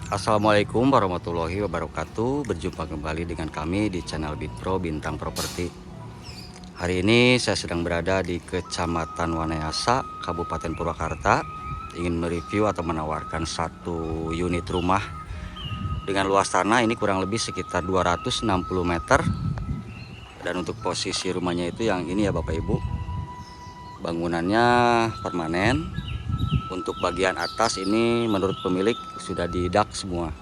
Assalamualaikum warahmatullahi wabarakatuh. Berjumpa kembali dengan kami di channel Bitpro Bintang Properti. Hari ini saya sedang berada di Kecamatan Wanayasa, Kabupaten Purwakarta, ingin mereview atau menawarkan satu unit rumah dengan luas tanah ini kurang lebih sekitar 260 meter. Dan untuk posisi rumahnya itu yang ini ya Bapak Ibu, bangunannya permanen. Untuk bagian atas ini menurut pemilik sudah didak semua,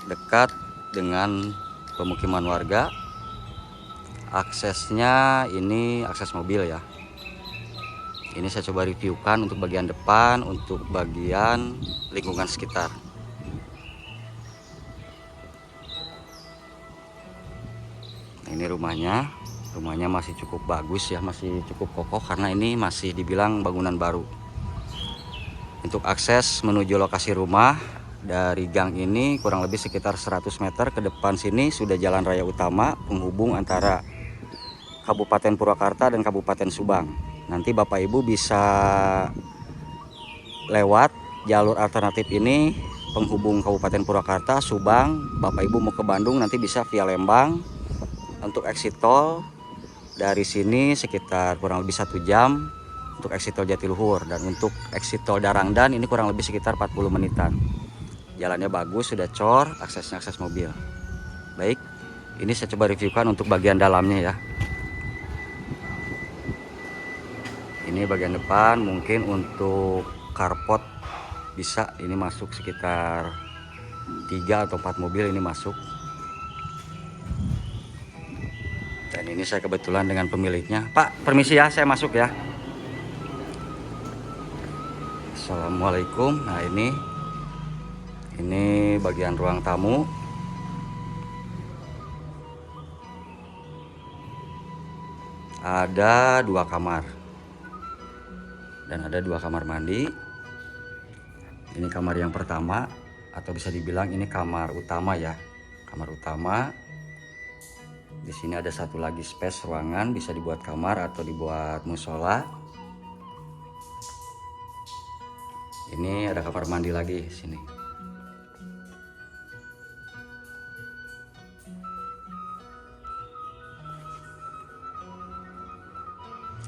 dekat dengan pemukiman warga. Aksesnya ini akses mobil ya. Ini saya coba reviewkan untuk bagian depan, untuk bagian lingkungan sekitar. Nah, ini rumahnya masih cukup bagus ya, masih cukup kokoh karena ini masih dibilang bangunan baru. Untuk akses menuju lokasi rumah dari gang ini kurang lebih sekitar 100 meter ke depan sini sudah jalan raya utama penghubung antara Kabupaten Purwakarta dan Kabupaten Subang. Nanti Bapak Ibu bisa lewat jalur alternatif ini penghubung Kabupaten Purwakarta, Subang. Bapak Ibu mau ke Bandung nanti bisa via Lembang. Untuk exit tol dari sini sekitar kurang lebih 1 jam untuk exit tol Jatiluhur, dan untuk exit tol Darangdan ini kurang lebih sekitar 40 menitan. Jalannya bagus, sudah cor, aksesnya akses mobil. Baik, ini saya coba reviewkan untuk bagian dalamnya ya. Ini bagian depan, mungkin untuk carport bisa ini masuk sekitar 3 atau 4 mobil ini masuk. Dan ini saya kebetulan dengan pemiliknya. Pak, permisi ya, saya masuk ya. Assalamualaikum. Nah, ini bagian ruang tamu. Ada 2 kamar. Dan ada 2 kamar mandi. Ini kamar yang pertama, atau bisa dibilang ini kamar utama ya. Kamar utama. Di sini ada satu lagi space ruangan, bisa dibuat kamar atau dibuat musola. Ini ada kamar mandi lagi di sini.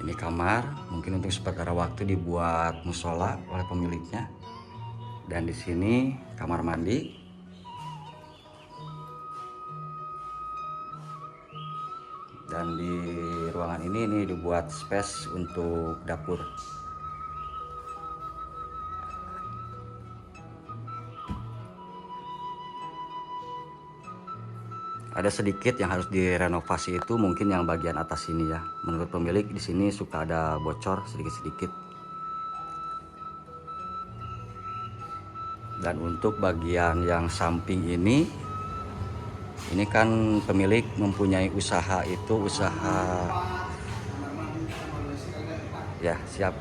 Ini kamar, mungkin untuk sementara waktu dibuat musola oleh pemiliknya. Dan di sini kamar mandi. Dan di ruangan ini dibuat space untuk dapur. Ada sedikit yang harus direnovasi, itu mungkin yang bagian atas ini ya. Menurut pemilik di sini suka ada bocor sedikit-sedikit. Dan untuk bagian yang samping ini kan pemilik mempunyai usaha, itu usaha ya, siap.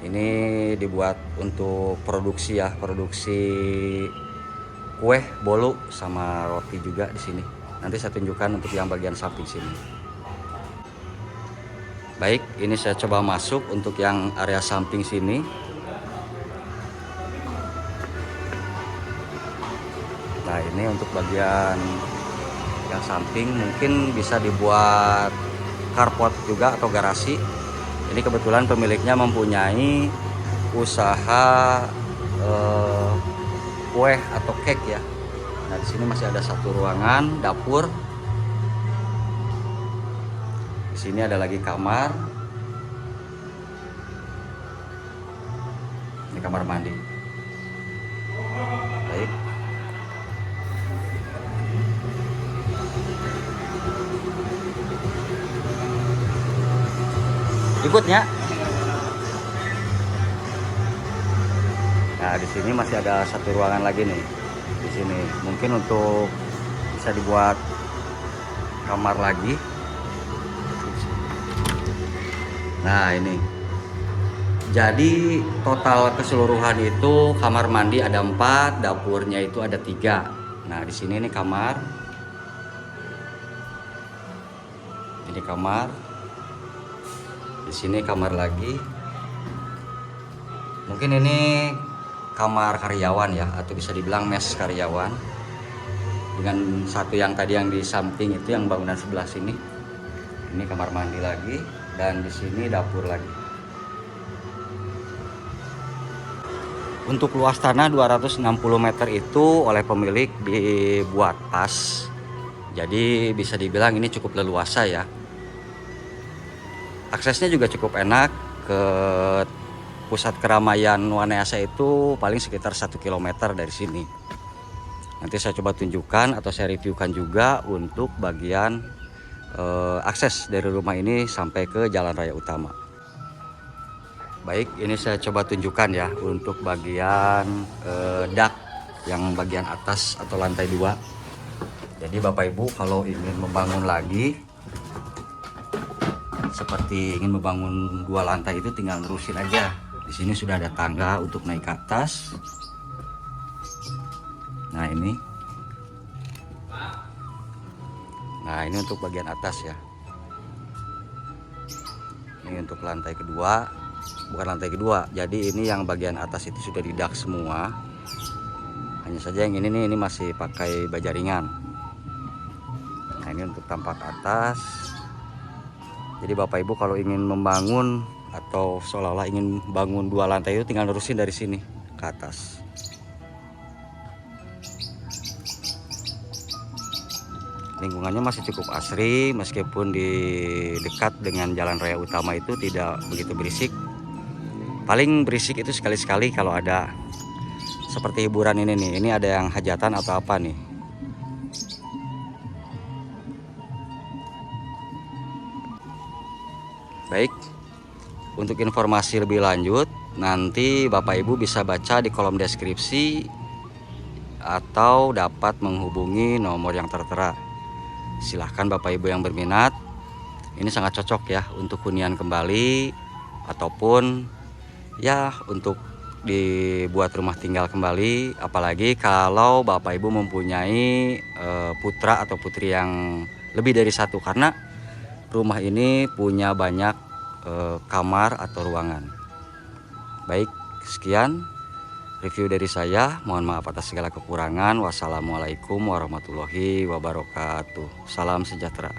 Ini dibuat untuk produksi ya, produksi kue, bolu sama roti juga di sini. Nanti saya tunjukkan untuk yang bagian samping sini. Baik, ini saya coba masuk untuk yang area samping sini. Nah, ini untuk bagian yang samping mungkin bisa dibuat carport juga atau garasi. Ini kebetulan pemiliknya mempunyai usaha kue atau cake ya. Nah, di sini masih ada satu ruangan dapur. Di sini ada lagi kamar. Ini kamar mandi. Baik. Ikutnya. Nah, di sini masih ada satu ruangan lagi nih. Di sini mungkin untuk bisa dibuat kamar lagi. Nah, ini. Jadi total keseluruhan itu kamar mandi ada 4, dapurnya itu ada 3. Nah, di sini ini kamar. Ini kamar. Di sini kamar lagi. Mungkin ini kamar karyawan ya, atau bisa dibilang mes karyawan. Dengan satu yang tadi yang di samping itu, yang bangunan sebelah sini, ini kamar mandi lagi, dan di sini dapur lagi. Untuk luas tanah 260 meter itu oleh pemilik dibuat pas, jadi bisa dibilang ini cukup leluasa ya. Aksesnya juga cukup enak. Ke pusat keramaian Waneasa itu paling sekitar 1 km dari sini. Nanti saya coba tunjukkan atau saya reviewkan juga untuk bagian akses dari rumah ini sampai ke jalan raya utama. Baik, ini saya coba tunjukkan ya untuk bagian dak yang bagian atas atau lantai 2. Jadi Bapak Ibu kalau ingin membangun lagi, seperti ingin membangun 2 lantai itu tinggal nerusin aja. Di sini sudah ada tangga untuk naik ke atas. Nah ini untuk bagian atas ya. Ini untuk lantai kedua, bukan lantai kedua. Jadi ini yang bagian atas itu sudah didak semua. Hanya saja yang ini masih pakai baja ringan. Nah ini untuk tampak atas. Jadi Bapak Ibu kalau ingin membangun atau seolah-olah ingin bangun 2 lantai itu tinggal nerusin dari sini ke atas. Lingkungannya masih cukup asri, meskipun di dekat dengan jalan raya utama itu tidak begitu berisik. Paling berisik itu sekali-sekali kalau ada seperti hiburan ini nih. Ini ada yang hajatan atau apa nih. Baik, untuk informasi lebih lanjut nanti Bapak Ibu bisa baca di kolom deskripsi atau dapat menghubungi nomor yang tertera. Silahkan Bapak Ibu yang berminat, ini sangat cocok ya untuk hunian kembali ataupun ya untuk dibuat rumah tinggal kembali. Apalagi kalau Bapak Ibu mempunyai putra atau putri yang lebih dari 1, karena rumah ini punya banyak kamar atau ruangan. Baik, sekian review dari saya. Mohon maaf atas segala kekurangan. Wassalamualaikum warahmatullahi wabarakatuh. Salam sejahtera.